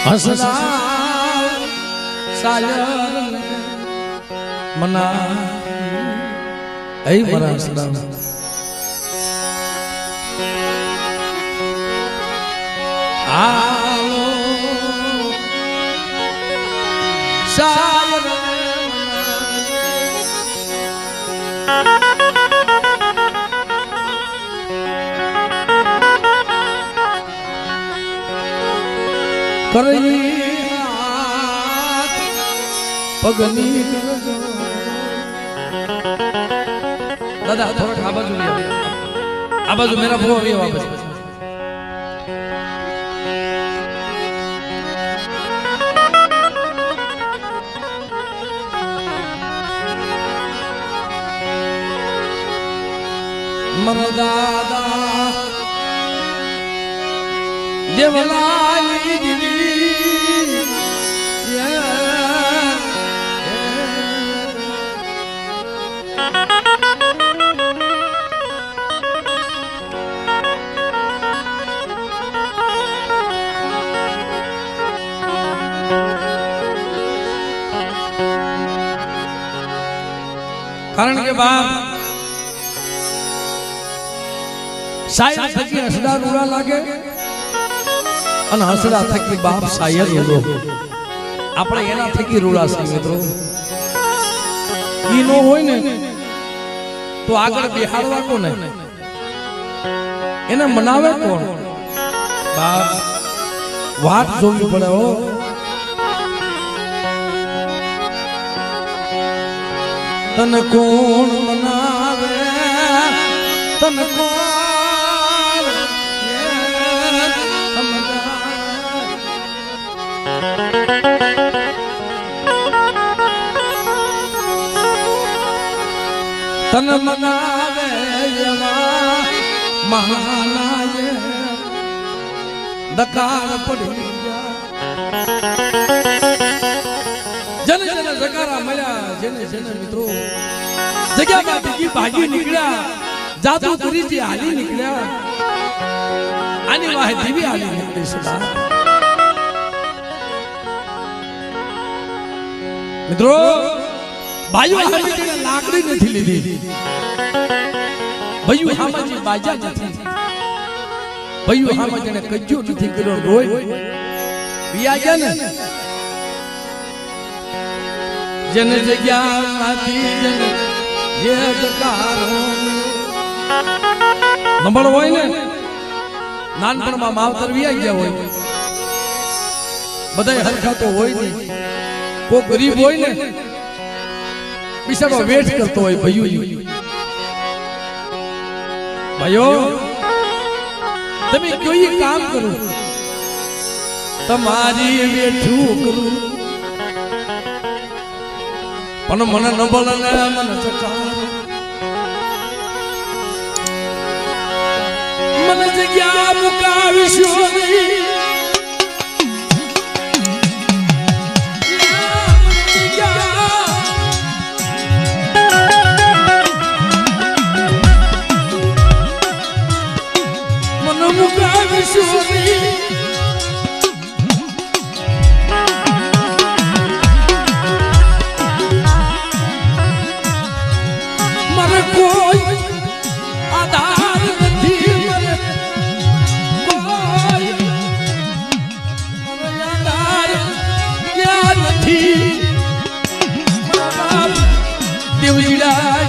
હસદા સાયર મના એ મારા હસદા આલો સાયર કરી પગની દાદા થોડોક આ બાજુ આ બાજુ મેરા ભો આવ્યો આ બાજુ મર દાદા દેવલાઈ દીવી કારણ કે બાપ સાયર થકી હસડા રૂડા લાગે અને હસડા થકી બાપ સાયર રૂડો આપણે એના થકી રૂડા છે મિત્રો ઈ નો હોય ને તો આગળ બેહાડવા કોને એને મનાવે કોણ બાપ વાત જોવી પડે હો તન કોણ મનાવે તન કોણ તન મનાવે એવા મહાનાય દકાર પડી જન જન જગારા મળ્યા જેને જેને મિત્રો જગ્યામાંથી ભાગી નીકળ્યા જાદુ કરીથી હાલી નીકળ્યા આની વાહે દીવી હાલી નીકળી સદા મિત્રો ભાઈઓ હામે લાકડી નથી લીધી ભાઈઓ હામે બાજા નથી ભાઈઓ હામે જેને કજ્જો નથી કર્યો રોય વિયા ગયા ને જેને જગ્યામાંથી જેને જે દકારો નંબર હોય ને નાનપણમાં માવતર વિયા ગયા હોય બધાય હરખા તો હોય નહીં કોઈ ગરીબ હોય ને બિચારો વેટ કરતો હોય ભાઈઓ તમે કોઈ કામ કરો તમારી વેઠું કરું પણ મને ન બોલે મને ચકારો મને જગ્યા મુકાવીશો નહીં મારે કોઈ આધાર નથી મને કોઈ આધાર ક્યાં નથી દેવજીડા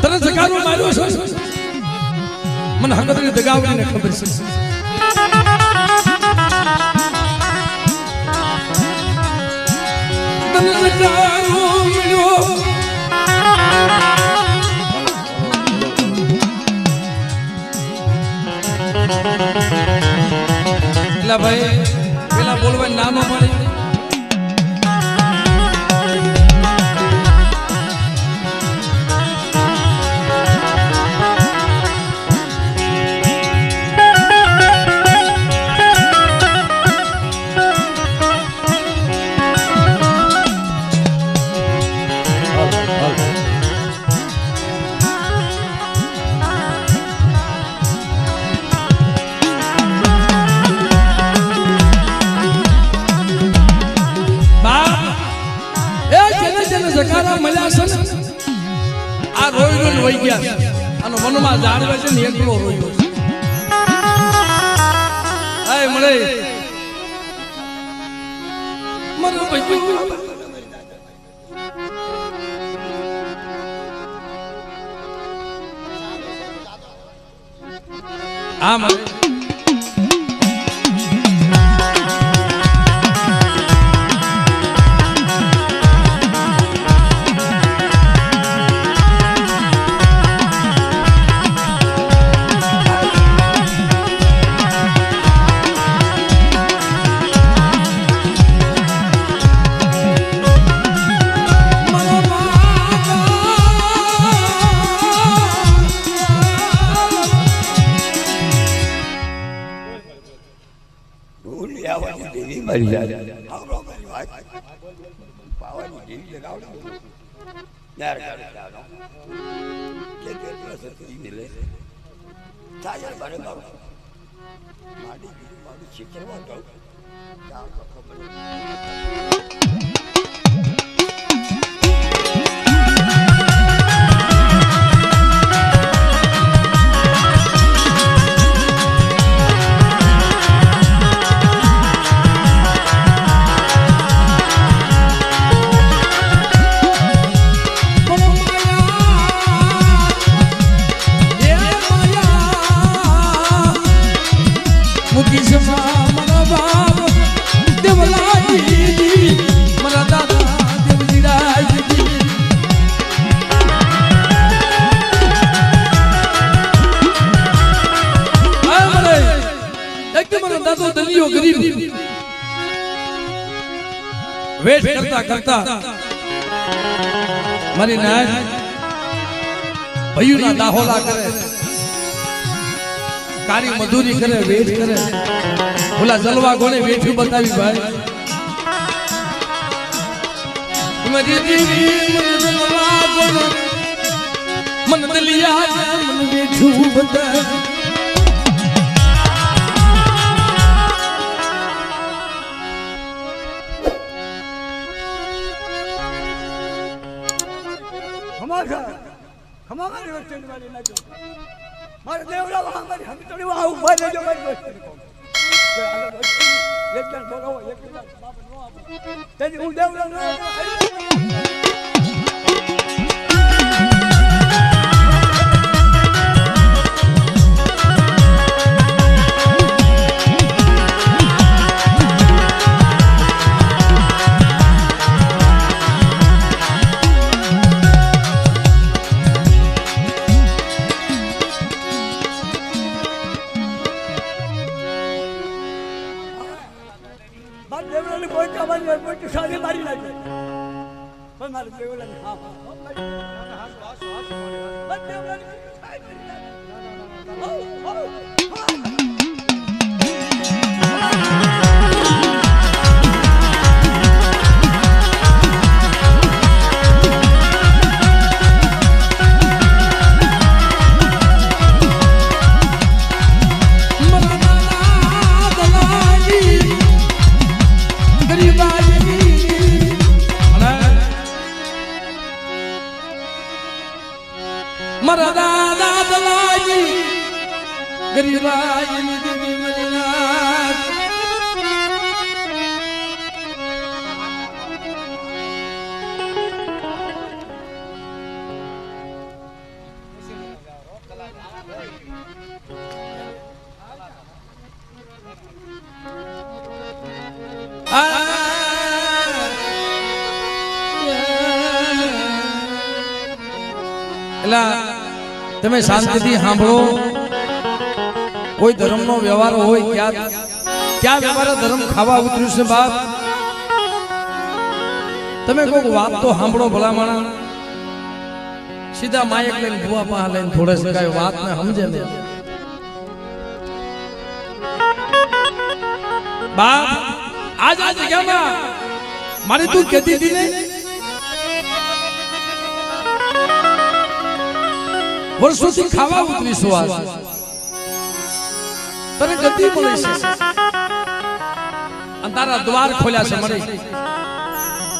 તને જગારો માર્યો છે મને હકતની દગાવડીને ખબર છે તને જગારો મળ્યો એલા ભાઈ પેલા બોલવા નાનો મળે ગયા છે આનો મનમાં જાણવે છે ને એકલો રોયો છે આય મળે મરો ભજ્યું આ મળે વેટ કરતા કરતા મારી નાય ભયુના દાહોલા કરે કારી મજૂરી કરે વેટ કરે ઓલા જલવા ગોણે વેઠું બતાવી ભાઈ મારી દેવી મને જલવા ગોણે મન દલિયા મન વેઠું બતાવી हमारे बच्चे वाले ना जो मारे देवरा वहां पर हम थोड़ी वहां ऊपर ले जो मारे बच्चे को एक जन बोलो एक जन बाप नो आप तेज उ देवरा नो शादी मारी लगे पर मारे देवला ने हां बस देवला ने मरदादा दलाई गरीबाई दिवी मजनात તમે શાંતિથી સાંભળો કોઈ ધર્મનો વ્યવહાર હોય ક્યાં વ્યવહાર ધર્મ ખાવા ઉતર્યું છે બાપ તમે કોઈક વાત તો સાંભળો ભલામણ સીધા માયક લઈને ભુવા પાસે લઈને થોડે શકાય વાત ને સમજે ને બાપ આજ આ જગ્યામાં મારી તું કહેતી હતી ને વર્ષોથી ખાવા ઉતરી સુવાસ તને ગતિ મળે છે અને તારા દ્વાર ખોલ્યા છે મળી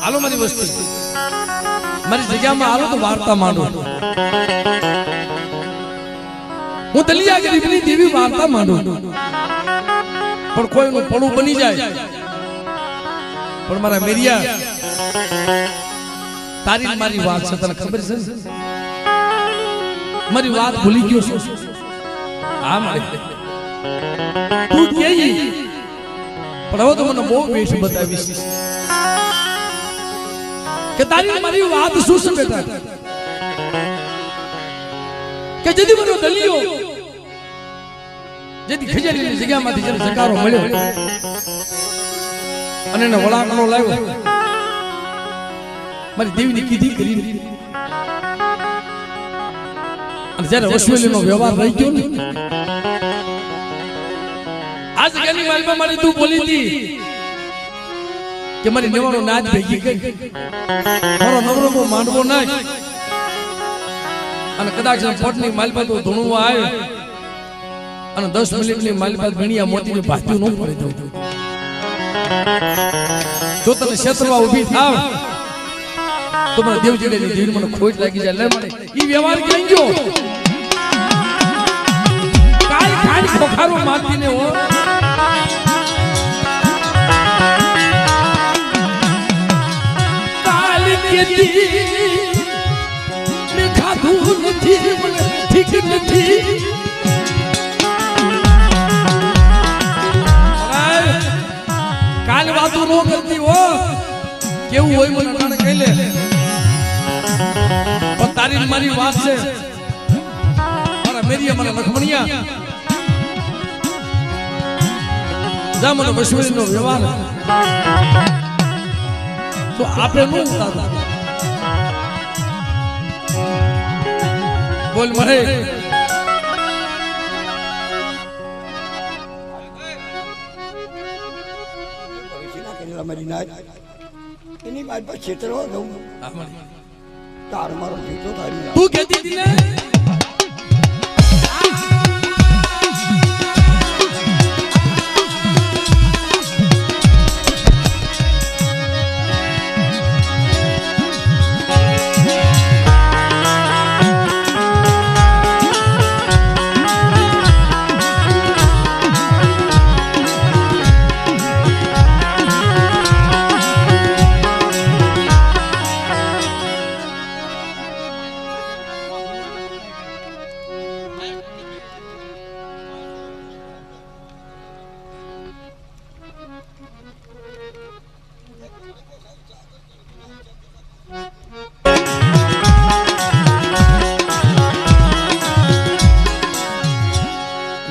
હાલો મારી વસ્તુ મારી જગ્યામાં હાલો તો વાર્તા માંડો હું દલિયા ગરીબની દેવી વાર્તા માંડું પણ કોઈનું પડું બની જાય પણ મારા મેરિયા તારી મારી વાત છે તને ખબર છે મારી વાત ભૂલી ગયો છું હા મારી તું કે પણ હવે તો મને બહુ વેશ બતાવીશ કે તારી મારી વાત શું છે બેટા કે જેથી મને દલિયો જેથી ખીજડીની જગ્યામાંથી જેને જકારો મળ્યો અને એને વળાંકનો લાવ્યો મારી દેવીની કીધી કરી અને જ્યારે વસવેલીનો વ્યવહાર રહી ગયો ને આ જગ્યાની માલમાં મારી તું બોલી હતી કે મારી નેવાનો નાચ ભેગી કરી મારો નવરો માંડવો નાખ અને કદાચ પટની માલપા તો ધૂણવા આવે અને 10 મિનિટની માલપા ગણિયા મોતીને ભાત્યું ન પડી દઉં જો તને ક્ષેત્રમાં ઊભી થાવ તો મને દેવજીની ધીર મને ખોટ લાગી જાય લે મને ઈ વ્યવહાર ક્યાં ગયો કાલ ખાડ ખોખારો માતીને હો કાલ કેતી મે ખાધું નથી મને ઠીક નથી કાલ વાતો નો કરતી હો કેવું હોય મને તને કહી લે પણ તારી મારી વાત છે મારા મેરિયા મારા લખમણિયા જા મને વસવેલીનો વ્યવહાર તો આપણે નું દાદા બોલ મરે મારી નાચ એની વાત પર છેતરો દઉં તાર મારો ભીતો તારી તું કહેતી હતી ને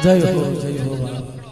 જય હો જય હો